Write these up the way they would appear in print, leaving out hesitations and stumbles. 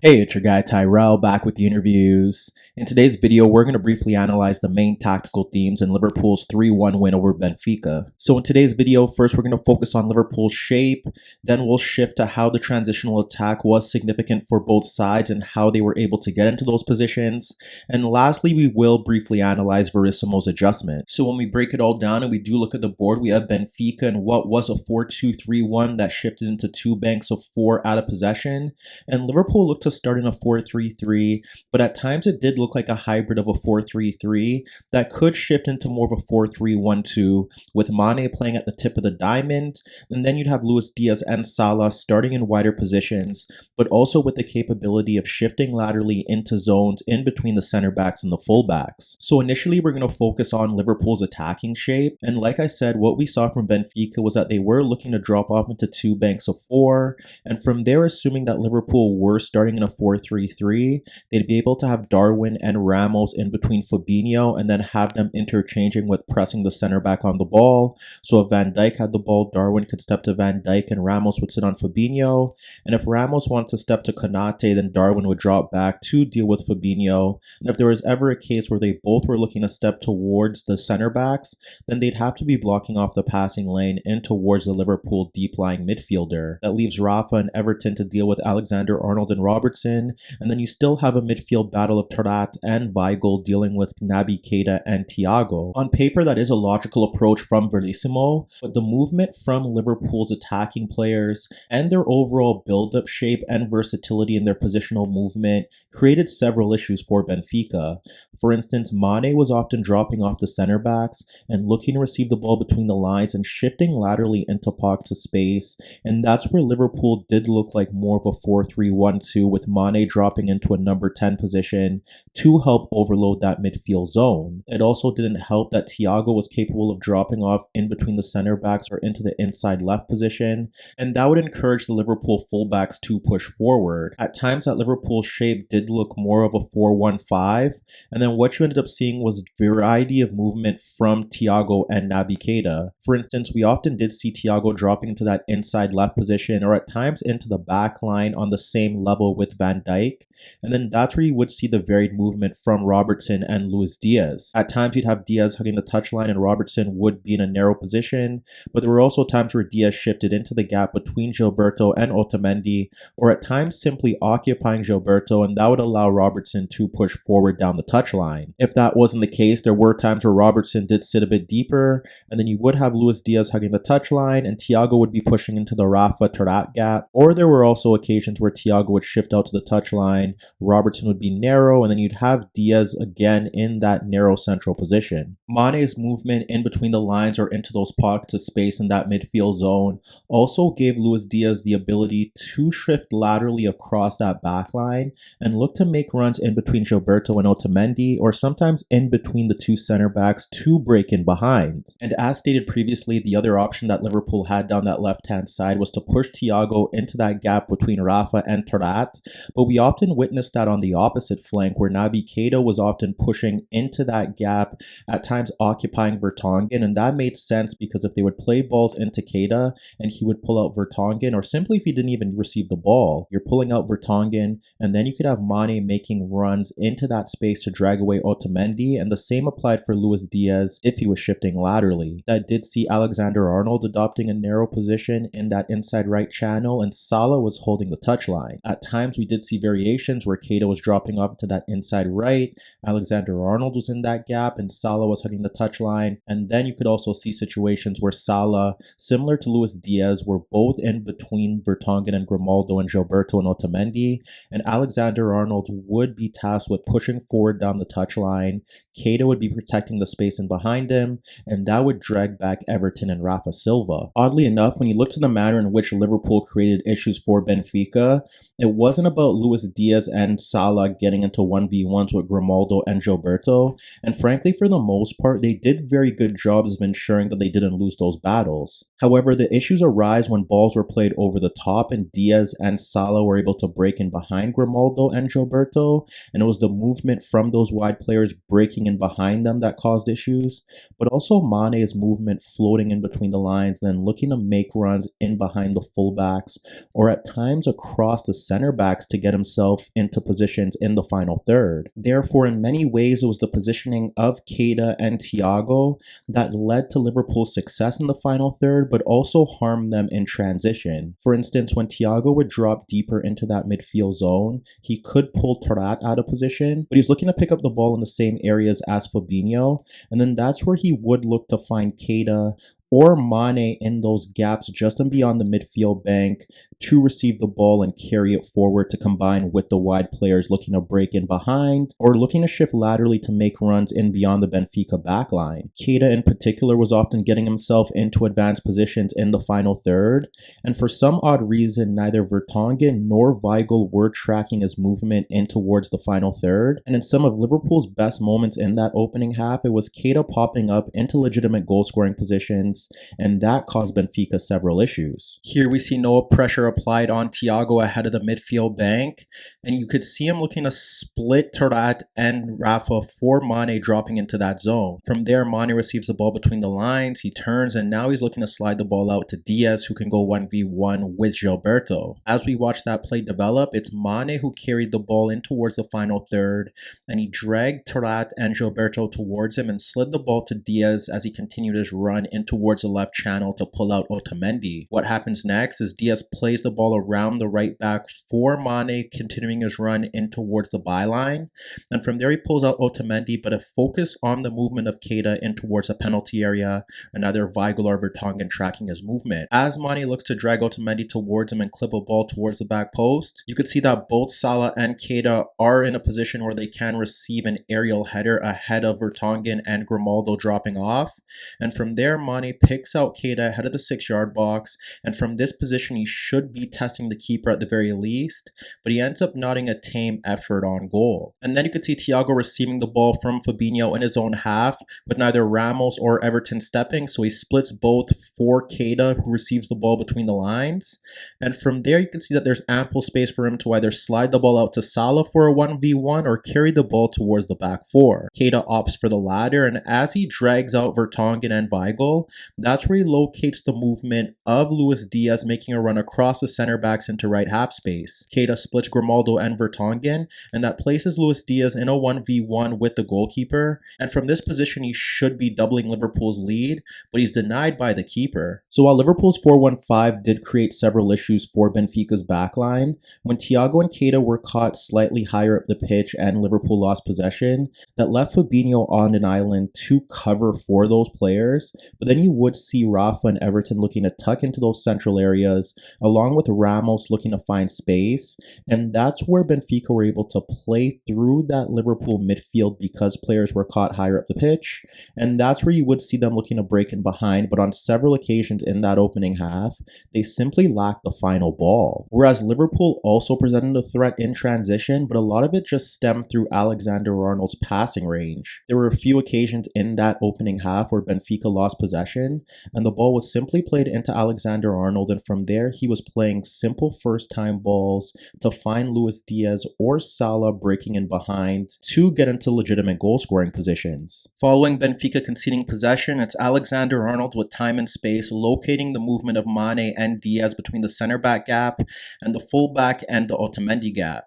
Hey, it's your guy Tyrrell back with the interviews. In today's video, we're going to briefly analyze the main tactical themes in Liverpool's 3-1 win over Benfica. So in today's video, first we're going to focus on Liverpool's shape, then we'll shift to how the transitional attack was significant for both sides and how they were able to get into those positions. And lastly, we will briefly analyze Verissimo's adjustment. So when we break it all down and we do look at the board, we have Benfica in what was a 4-2-3-1 that shifted into two banks of four out of possession, and Liverpool looked to start in a 4-3-3, but at times it did look like a hybrid of a 4-3-3 that could shift into more of a 4-3-1-2, with Mane playing at the tip of the diamond, and then you'd have Luis Diaz and Salah starting in wider positions, but also with the capability of shifting laterally into zones in between the center backs and the full backs. So initially we're going to focus on Liverpool's attacking shape, and like I said, what we saw from Benfica was that they were looking to drop off into two banks of four, and from there, assuming that Liverpool were starting in a 4-3-3, they'd be able to have Darwin and Ramos in between Fabinho and then have them interchanging with pressing the center back on the ball. So if Van Dijk had the ball, Darwin could step to Van Dijk and Ramos would sit on Fabinho. And if Ramos wanted to step to Konate, then Darwin would drop back to deal with Fabinho. And if there was ever a case where they both were looking to step towards the center backs, then they'd have to be blocking off the passing lane in towards the Liverpool deep-lying midfielder. That leaves Rafa and Everton to deal with Alexander-Arnold and Robertson, and then you still have a midfield battle of Tyrrell and Weigl dealing with Naby Keita and Thiago. On paper, that is a logical approach from Verissimo, but the movement from Liverpool's attacking players and their overall build-up shape and versatility in their positional movement created several issues for Benfica. For instance, Mane was often dropping off the center backs and looking to receive the ball between the lines and shifting laterally into pockets of space, and that's where Liverpool did look like more of a 4-3-1-2, with Mane dropping into a number 10 position to help overload that midfield zone. It also didn't help that Thiago was capable of dropping off in between the center backs or into the inside left position, and that would encourage the Liverpool fullbacks to push forward. At times that Liverpool shape did look more of a 4-1-5, and then what you ended up seeing was a variety of movement from Thiago and Naby Keita. For instance, we often did see Thiago dropping into that inside left position or at times into the back line on the same level with Van Dijk, and then that's where you would see the varied movement from Robertson and Luis Diaz. At times you'd have Diaz hugging the touchline and Robertson would be in a narrow position, but there were also times where Diaz shifted into the gap between Gilberto and Otamendi, or at times simply occupying Gilberto, and that would allow Robertson to push forward down the touchline. If that wasn't the case, there were times where Robertson did sit a bit deeper, and then you would have Luis Diaz hugging the touchline and Thiago would be pushing into the Rafa Tyrrell gap, or there were also occasions where Thiago would shift out to the touchline, Robertson would be narrow, and then you'd have Diaz again in that narrow central position. Mane's movement in between the lines or into those pockets of space in that midfield zone also gave Luis Diaz the ability to shift laterally across that back line and look to make runs in between Gilberto and Otamendi, or sometimes in between the two center backs to break in behind. And as stated previously, the other option that Liverpool had down that left-hand side was to push Thiago into that gap between Rafa and Tyrrell, but we often witnessed that on the opposite flank where Naby Keita was often pushing into that gap, at times occupying Vertonghen, and that made sense because if they would play balls into Keita and he would pull out Vertonghen, or simply if he didn't even receive the ball, you're pulling out Vertonghen, and then you could have Mane making runs into that space to drag away Otamendi, and the same applied for Luis Diaz if he was shifting laterally. That did see Alexander-Arnold adopting a narrow position in that inside right channel, and Salah was holding the touchline. At times we did see variations where Keita was dropping off into that inside right, Alexander-Arnold was in that gap, and Salah was hugging the touchline, and then you could also see situations where Salah, similar to Luis Diaz, were both in between Vertonghen and Grimaldo and Gilberto and Otamendi, and Alexander-Arnold would be tasked with pushing forward down the touchline, Keita would be protecting the space in behind him, and that would drag back Everton and Rafa Silva. Oddly enough, when you look to the manner in which Liverpool created issues for Benfica, it wasn't about Luis Diaz and Salah getting into 1v1s with Grimaldo and Gilberto, and frankly, for the most part, they did very good jobs of ensuring that they didn't lose those battles. However, the issues arise when balls were played over the top and Diaz and Salah were able to break in behind Grimaldo and Gilberto, and it was the movement from those wide players breaking in behind them that caused issues, but also Mane's movement floating in between the lines, then looking to make runs in behind the fullbacks or at times across the center backs to get himself into positions in the final third. Therefore, in many ways, it was the positioning of Keita and Thiago that led to Liverpool's success in the final third, but also harmed them in transition. For instance, when Thiago would drop deeper into that midfield zone, he could pull Tyrrell out of position, but he's looking to pick up the ball in the same areas as Fabinho, and then that's where he would look to find Keita or Mane in those gaps just and beyond the midfield bank to receive the ball and carry it forward to combine with the wide players looking to break in behind or looking to shift laterally to make runs in beyond the Benfica backline. Keita in particular was often getting himself into advanced positions in the final third, and for some odd reason neither Vertonghen nor Weigl were tracking his movement in towards the final third, and in some of Liverpool's best moments in that opening half, it was Keita popping up into legitimate goal scoring positions, and that caused Benfica several issues. Here we see no pressure applied on Thiago ahead of the midfield bank, and you could see him looking to split Tyrrell and Rafa for Mane dropping into that zone. From there, Mane receives the ball between the lines, he turns, and now he's looking to slide the ball out to Diaz, who can go 1v1 with Gilberto. As we watch that play develop, it's Mane who carried the ball in towards the final third, and he dragged Tyrrell and Gilberto towards him and slid the ball to Diaz as he continued his run in towards the left channel to pull out Otamendi. What happens next is Diaz plays the ball around the right back for Mane, continuing his run in towards the byline, and from there he pulls out Otamendi, but a focus on the movement of Keita in towards the penalty area, and either Weigl or Vertonghen tracking his movement. As Mane looks to drag Otamendi towards him and clip a ball towards the back post, you can see that both Salah and Keita are in a position where they can receive an aerial header ahead of Vertonghen and Grimaldo dropping off, and from there Mane picks out Keita ahead of the 6-yard box, and from this position he should be testing the keeper at the very least, but he ends up nodding a tame effort on goal. And then you could see Thiago receiving the ball from Fabinho in his own half with neither Ramos or Everton stepping, so he splits both for Keita, who receives the ball between the lines, and from there you can see that there's ample space for him to either slide the ball out to Salah for a 1v1 or carry the ball towards the back four. Keita opts for the latter, and as he drags out Vertonghen and Weigl, that's where he locates the movement of Luis Diaz making a run across the center backs into right half space. Keita splits Grimaldo and Vertonghen, and that places Luis Diaz in a 1v1 with the goalkeeper, and from this position he should be doubling Liverpool's lead, but he's denied by the keeper. So while Liverpool's 4-1-5 did create several issues for Benfica's backline, when Thiago and Keita were caught slightly higher up the pitch and Liverpool lost possession, that left Fabinho on an island to cover for those players, but then you would see Rafa and Everton looking to tuck into those central areas, along with Ramos looking to find space, and that's where Benfica were able to play through that Liverpool midfield because players were caught higher up the pitch, and that's where you would see them looking to break in behind, but on several occasions in that opening half, they simply lacked the final ball. Whereas Liverpool also presented a threat in transition, but a lot of it just stemmed through Alexander-Arnold's passing range. There were a few occasions in that opening half where Benfica lost possession, and the ball was simply played into Alexander-Arnold, and from there he was playing simple first-time balls to find Luis Diaz or Salah breaking in behind to get into legitimate goal-scoring positions. Following Benfica conceding possession, it's Alexander-Arnold with time and space locating the movement of Mane and Diaz between the center-back gap and the full-back and the Otamendi gap.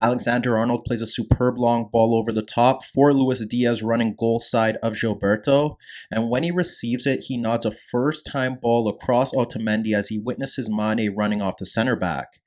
Alexander-Arnold plays a superb long ball over the top for Luis Diaz running goal side of Gilberto, and when he receives it, he nods a first-time ball across Otamendi as he witnesses Mane running off the center back.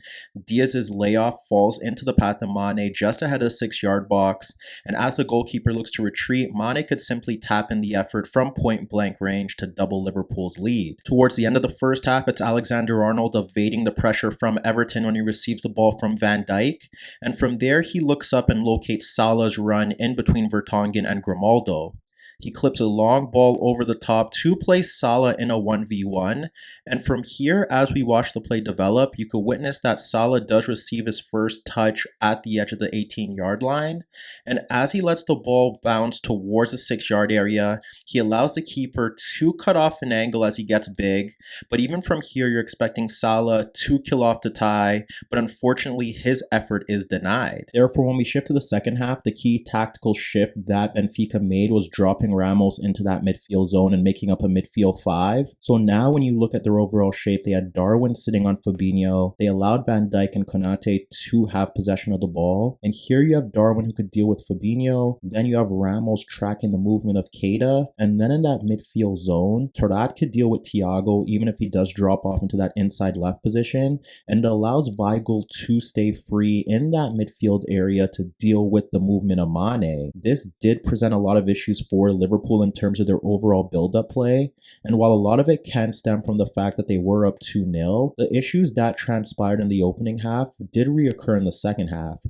Diaz's layoff falls into the path of Mane just ahead of the 6-yard box, and as the goalkeeper looks to retreat, Mane could simply tap in the effort from point-blank range to double Liverpool's lead. Towards the end of the first half, it's Alexander-Arnold evading the pressure from Everton when he receives the ball from Van Dijk, and from there, he looks up and locates Salah's run in between Vertonghen and Grimaldo. He clips a long ball over the top to place Salah in a 1v1. And from here, as we watch the play develop, you could witness that Salah does receive his first touch at the edge of the 18-yard line. And as he lets the ball bounce towards the 6-yard area, he allows the keeper to cut off an angle as he gets big. But even from here, you're expecting Salah to kill off the tie, but unfortunately, his effort is denied. Therefore, when we shift to the second half, the key tactical shift that Benfica made was dropping Ramos into that midfield zone and making up a midfield 5. So now when you look at their overall shape, they had Darwin sitting on Fabinho. They allowed Van Dijk and Konate to have possession of the ball. And here you have Darwin who could deal with Fabinho. Then you have Ramos tracking the movement of Keita. And then in that midfield zone, Tyrrell could deal with Thiago even if he does drop off into that inside left position. And it allows Weigl to stay free in that midfield area to deal with the movement of Mane. This did present a lot of issues for Liverpool in terms of their overall build-up play. And while a lot of it can stem from the fact that they were up 2-0, the issues that transpired in the opening half did reoccur in the second half.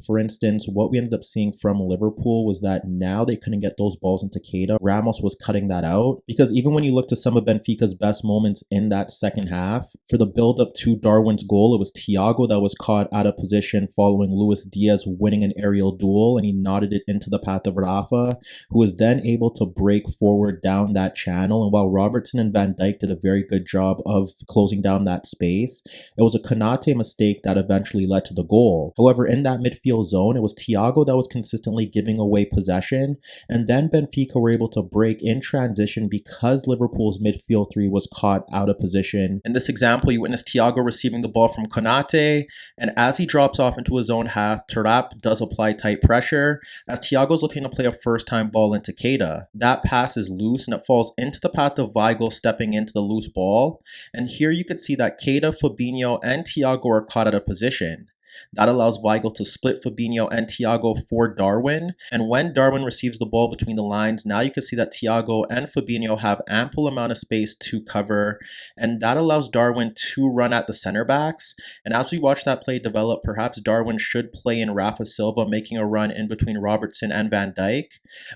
For instance, what we ended up seeing from Liverpool was that now they couldn't get those balls into Keita. Ramos was cutting that out because even when you look to some of Benfica's best moments in that second half, for the build-up to Darwin's goal, it was Thiago that was caught out of position following Luis Diaz winning an aerial duel, and he nodded it into the path of Rafa, who was then able to break forward down that channel. And while Robertson and Van Dijk did a very good job of closing down that space, it was a Konate mistake that eventually led to the goal. However, in that midfield zone, it was Thiago that was consistently giving away possession, and then Benfica were able to break in transition because Liverpool's midfield 3 was caught out of position. In this example, you witness Thiago receiving the ball from Konate, and as he drops off into his own half, Tyrrell does apply tight pressure as Thiago's looking to play a first-time ball into Keita. That pass is loose and it falls into the path of Weigl stepping into the loose ball, and here you can see that Keita, Fabinho, and Thiago are caught out of position. That allows Weigl to split Fabinho and Thiago for Darwin. And when Darwin receives the ball between the lines, now you can see that Thiago and Fabinho have ample amount of space to cover. And that allows Darwin to run at the center backs. And as we watch that play develop, perhaps Darwin should play in Rafa Silva, making a run in between Robertson and Van Dijk.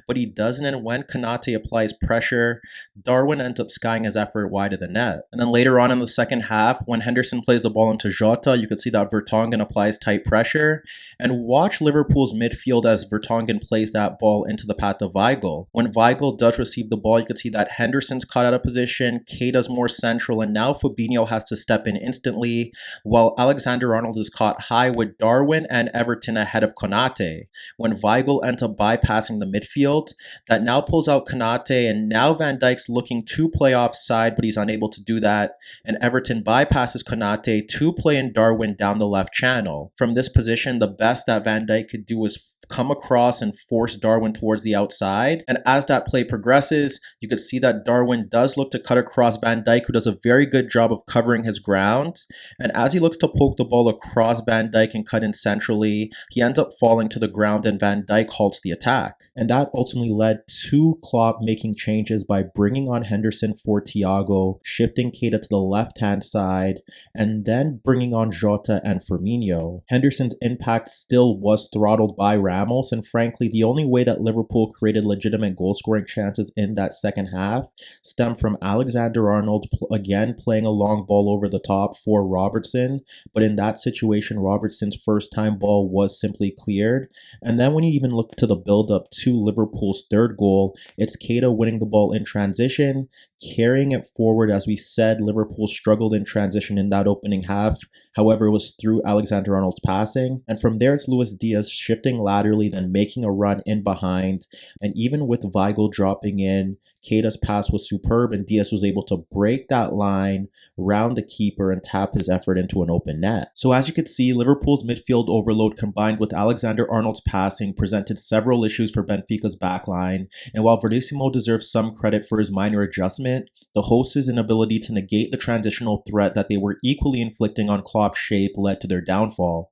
But he doesn't, and when Konate applies pressure, Darwin ends up skying his effort wide of the net. And then later on in the second half, when Henderson plays the ball into Jota, you can see that Vertonghen applies tight pressure, and watch Liverpool's midfield as Vertonghen plays that ball into the path of Weigl. When Weigl does receive the ball, you can see that Henderson's caught out of position, Keita's more central, and now Fabinho has to step in instantly, while Alexander-Arnold is caught high with Darwin and Everton ahead of Konate. When Weigl ends up bypassing the midfield, that now pulls out Konate, and now Van Dijk's looking to play offside, but he's unable to do that, and Everton bypasses Konate to play in Darwin down the left channel. From this position, the best that Van Dijk could do is come across and force Darwin towards the outside. And as that play progresses, you could see that Darwin does look to cut across Van Dijk, who does a very good job of covering his ground. And as he looks to poke the ball across Van Dijk and cut in centrally, he ends up falling to the ground and Van Dijk halts the attack. And that ultimately led to Klopp making changes by bringing on Henderson for Thiago, shifting Keita to the left-hand side, and then bringing on Jota and Firmino. Henderson's impact still was throttled by Ramos, and frankly, the only way that Liverpool created legitimate goal-scoring chances in that second half stemmed from Alexander-Arnold again playing a long ball over the top for Robertson, but in that situation, Robertson's first-time ball was simply cleared. And then when you even look to the build-up to Liverpool's third goal, it's Keita winning the ball in transition, carrying it forward. As we said, Liverpool struggled in transition in that opening half. However, it was through Alexander-Arnold's passing. And from there, it's Luis Diaz shifting laterally, then making a run in behind. And even with Weigl dropping in, Keita's pass was superb, and Diaz was able to break that line, round the keeper, and tap his effort into an open net. So as you can see, Liverpool's midfield overload combined with Alexander-Arnold's passing presented several issues for Benfica's backline. And while Verissimo deserves some credit for his minor adjustment, the hosts' inability to negate the transitional threat that they were equally inflicting on Klopp's shape led to their downfall.